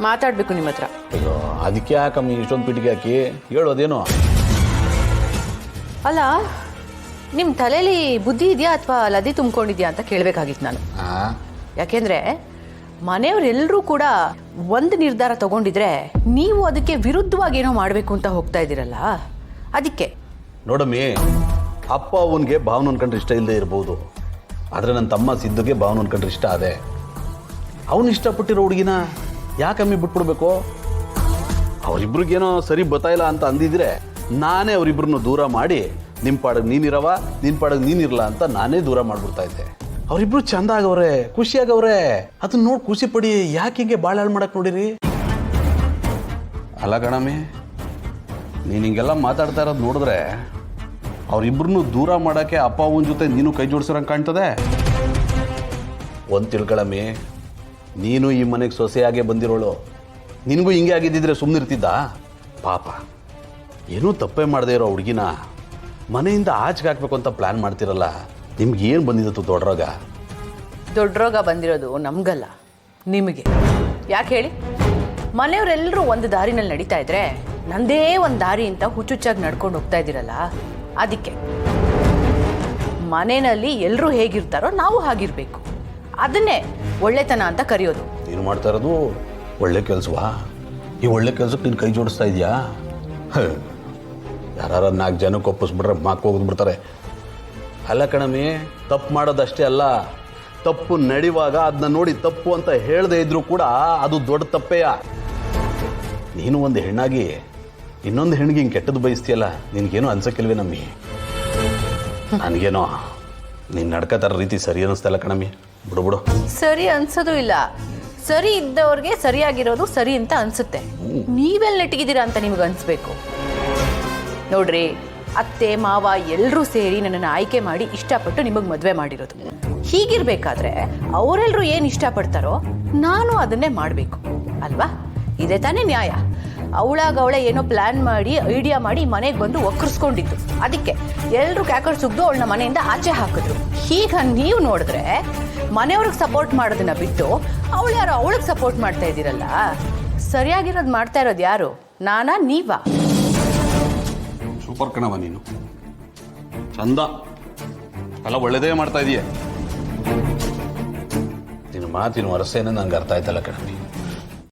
ಮಾತಾಡ್ಬೇಕು ನಿಮ್ಮ ಹತ್ರ. ಅಯ್ಯೋ ಅದಕ್ಕೆ ಯಾಕಮ್ಮಿ ಇಷ್ಟೊಂದು ಪಿಟಿಗೆ ಹಾಕಿ ಹೇಳೋದೇನು? ಅಲ್ಲ, ನಿಮ್ಮ ತಲೆಯಲ್ಲಿ ಬುದ್ಧಿ ಇದೆಯಾ ಅಥವಾ ಲದಿ ತುಂಬಿಕೊಂಡಿದ್ಯಾ ಅಂತ ಕೇಳಬೇಕಾಗಿತ್ತು ನಾನು. ಯಾಕೆಂದ್ರೆ ಮನೆಯವರೆಲ್ಲರೂ ಕೂಡ ಒಂದು ನಿರ್ಧಾರ ತಗೊಂಡಿದ್ರೆ ನೀವು ಅದಕ್ಕೆ ವಿರುದ್ಧವಾಗಿ ಏನೋ ಮಾಡಬೇಕು ಅಂತ ಹೋಗ್ತಾ ಇದ್ದೀರಲ್ಲ, ಅದಕ್ಕೆ. ನೋಡಮ್ಮಿ, ಅಪ್ಪ ಅವನಿಗೆ ಭಾವನ ಅನ್ಕೊಂಡ್ರೆ ಇಷ್ಟ ಇಲ್ಲದೆ ಇರ್ಬೋದು, ಆದರೆ ನನ್ನ ತಮ್ಮ ಸಿದ್ದುಗೆ ಭಾವನ ಅನ್ಕೊಂಡ್ರೆ ಇಷ್ಟ ಅದೇ. ಅವನು ಇಷ್ಟಪಟ್ಟಿರೋ ಹುಡುಗಿನ ಯಾಕಮ್ಮಿ ಬಿಟ್ಬಿಡ್ಬೇಕು? ಅವರಿಬ್ರಿಗೇನೋ ಸರಿ ಬತ್ತಾಯಿಲ್ಲ ಅಂತ ಅಂದಿದ್ರೆ ನಾನೇ ಅವರಿಬ್ರನ್ನು ದೂರ ಮಾಡಿ ನಿಮ್ಮ ಪಾಡಗೆ ನೀನಿರವ, ನಿನ್ನ ಪಾಡಗೆ ನೀನಿರಲ್ಲ ಅಂತ ನಾನೇ ದೂರ ಮಾಡ್ಬಿಡ್ತಾ ಇದ್ದೆ. ಅವರಿಬ್ರು ಚಂದ ಆಗವ್ರೆ, ಖುಷಿಯಾಗವ್ರೆ, ಅದನ್ನ ನೋಡಿ ಖುಷಿ ಪಡಿ. ಯಾಕೆ ಹಿಂಗೆ ಭಾಳ ಹಾಳು ಮಾಡಕ್ಕೆ ನೋಡಿರಿ? ಅಲ್ಲ ಕಣಮ್ಮಿ, ನೀನು ಹಿಂಗೆಲ್ಲ ಮಾತಾಡ್ತಾ ಇರೋದು ನೋಡಿದ್ರೆ ಅವರಿಬ್ರನ್ನೂ ದೂರ ಮಾಡೋಕ್ಕೆ ಅಪ್ಪ ಅವನ ಜೊತೆ ನೀನು ಕೈ ಜೋಡಿಸಿರಂಗೆ ಕಾಣ್ತದೆ. ಒಂದು ತಿಳ್ಕೊಳಮ್ಮಿ, ನೀನು ಈ ಮನೆಗೆ ಸೊಸೆಯಾಗೆ ಬಂದಿರೋಳು, ನಿನಗೂ ಹಿಂಗೆ ಆಗಿದ್ದಿದ್ರೆ ಸುಮ್ಮನಿರ್ತಿದ್ದ? ಪಾಪ, ಏನೂ ತಪ್ಪೇ ಮಾಡದೇ ಇರೋ ಹುಡುಗಿನ ಮನೆಯಿಂದ ಆಚೆಗೆ ಹಾಕ್ಬೇಕು ಅಂತ ಪ್ಲ್ಯಾನ್ ಮಾಡ್ತಿರಲ್ಲ, ನಿಮ್ಗೆ ಏನು ಬಂದಿದ್ದು ದೊಡ್ಡ ರೋಗ? ದೊಡ್ಡ ರೋಗ ಬಂದಿರೋದು ನಮಗಲ್ಲ, ನಿಮಗೆ. ಯಾಕೆ ಹೇಳಿ? ಮನೆಯವರೆಲ್ಲರೂ ಒಂದು ದಾರಿನಲ್ಲಿ ನಡೀತಾ ಇದ್ರೆ ನಂದೇ ಒಂದು ದಾರಿ ಅಂತ ಹುಚ್ಚುಚ್ಚಾಗಿ ನಡ್ಕೊಂಡು ಹೋಗ್ತಾ ಇದ್ದೀರಲ್ಲ, ಅದಕ್ಕೆ. ಮನೆಯಲ್ಲಿ ಎಲ್ಲರೂ ಹೇಗಿರ್ತಾರೋ ನಾವು ಹಾಗಿರ್ಬೇಕು, ಅದನ್ನೇ ಒಳ್ಳೆತನ ಅಂತ ಕರೆಯೋದು. ನೀನು ಮಾಡ್ತಾ ಇರೋದು ಒಳ್ಳೆ ಕೆಲಸವಾ? ಈ ಒಳ್ಳೆ ಕೆಲಸಕ್ಕೆ ನೀನು ಕೈ ಜೋಡಿಸ್ತಾ ಇದೆಯಾ? ಯಾರು 4 ಜನಕ್ಕೆ ಒಪ್ಪಿಸ್ಬಿಟ್ರೆ ಮಾಕು ಹೋಗ್ಬಿಡ್ತಾರೆ. ಅಲ್ಲ ಕಣಮಿ, ತಪ್ಪು ಮಾಡೋದಷ್ಟೇ ಅಲ್ಲ, ತಪ್ಪು ನಡೆಯುವಾಗ ಅದನ್ನ ನೋಡಿ ತಪ್ಪು ಅಂತ ಹೇಳದೇ ಇದ್ರೂ ಕೂಡ ಅದು ದೊಡ್ಡ ತಪ್ಪೇಯ. ನೀನು ಒಂದು ಹೆಣ್ಣಾಗಿ ಇನ್ನೊಂದು ಹೆಣ್ಣಿಗೆ ಹಿಂಗೆ ಕೆಟ್ಟದ್ದು ಬಯಸ್ತೀಯಲ್ಲ, ನಿನ್ಗೇನೋ ಅನ್ಸಕ್ಕಿಲ್ವೇ ನಮ್ಮಿ? ನನಗೇನೋ ನೀನು ನಡ್ಕೋತಾರ ರೀತಿ ಸರಿ ಅನ್ನಿಸ್ತಲ್ಲ ಕಣಮ್ಮಿ. ಬಿಡು. ಸರಿ ಅನ್ಸೋದು ಇಲ್ಲ, ಸರಿ ಇದ್ದವ್ರಿಗೆ ಸರಿಯಾಗಿರೋದು ಸರಿ ಅಂತ ಅನ್ಸುತ್ತೆ. ನೀವೆಲ್ಲ ನೆಟ್ಟಿಗಿದ್ದೀರಾ ಅಂತ ನಿಮ್ಗೆ ಅನ್ಸ್ಬೇಕು. ನೋಡ್ರಿ, ಅತ್ತೆ ಮಾವ ಎಲ್ಲರೂ ಸೇರಿ ನನ್ನನ್ನು ಆಯ್ಕೆ ಮಾಡಿ ಇಷ್ಟಪಟ್ಟು ನಿಮಗೆ ಮದುವೆ ಮಾಡಿರೋದು. ಹೀಗಿರ್ಬೇಕಾದ್ರೆ ಅವರೆಲ್ಲರೂ ಏನು ಇಷ್ಟಪಡ್ತಾರೋ ನಾನು ಅದನ್ನೇ ಮಾಡಬೇಕು ಅಲ್ವಾ? ಇದೇ ತಾನೇ ನ್ಯಾಯ. ಅವಳಾಗ ಏನೋ ಪ್ಲಾನ್ ಮಾಡಿ ಐಡಿಯಾ ಮಾಡಿ ಮನೆಗೆ ಬಂದು ಒಕ್ಕರ್ಸ್ಕೊಂಡಿದ್ದು, ಅದಕ್ಕೆ ಎಲ್ಲರೂ ಕ್ಯಾಕರ್ ಸುಗ್ದು ಅವಳನ್ನ ಮನೆಯಿಂದ ಆಚೆ ಹಾಕಿದ್ರು. ಈಗ ನೀವು ನೋಡಿದ್ರೆ ಮನೆಯವ್ರಿಗೆ ಸಪೋರ್ಟ್ ಮಾಡೋದನ್ನ ಬಿಟ್ಟು ಅವಳು ಯಾರೋ ಅವಳಿಗೆ ಸಪೋರ್ಟ್ ಮಾಡ್ತಾ ಇದ್ದೀರಲ್ಲ. ಸರಿಯಾಗಿರೋದು ಮಾಡ್ತಾ ಇರೋದು ಯಾರು, ನಾನಾ ನೀವಾ? ಸೂಪರ್ ಕಣವ ನೀನು, ಚಂದ ಎಲ್ಲ ಒಳ್ಳೇದೇ ಮಾಡ್ತಾ ಇದೀಯ. ನಿನ್ನ ಮಾತಿನ ವರಸೇನೆ ನಂಗೆ ಅರ್ಥ ಆಯ್ತಲ್ಲ ಕಣಮ್ಮಿ.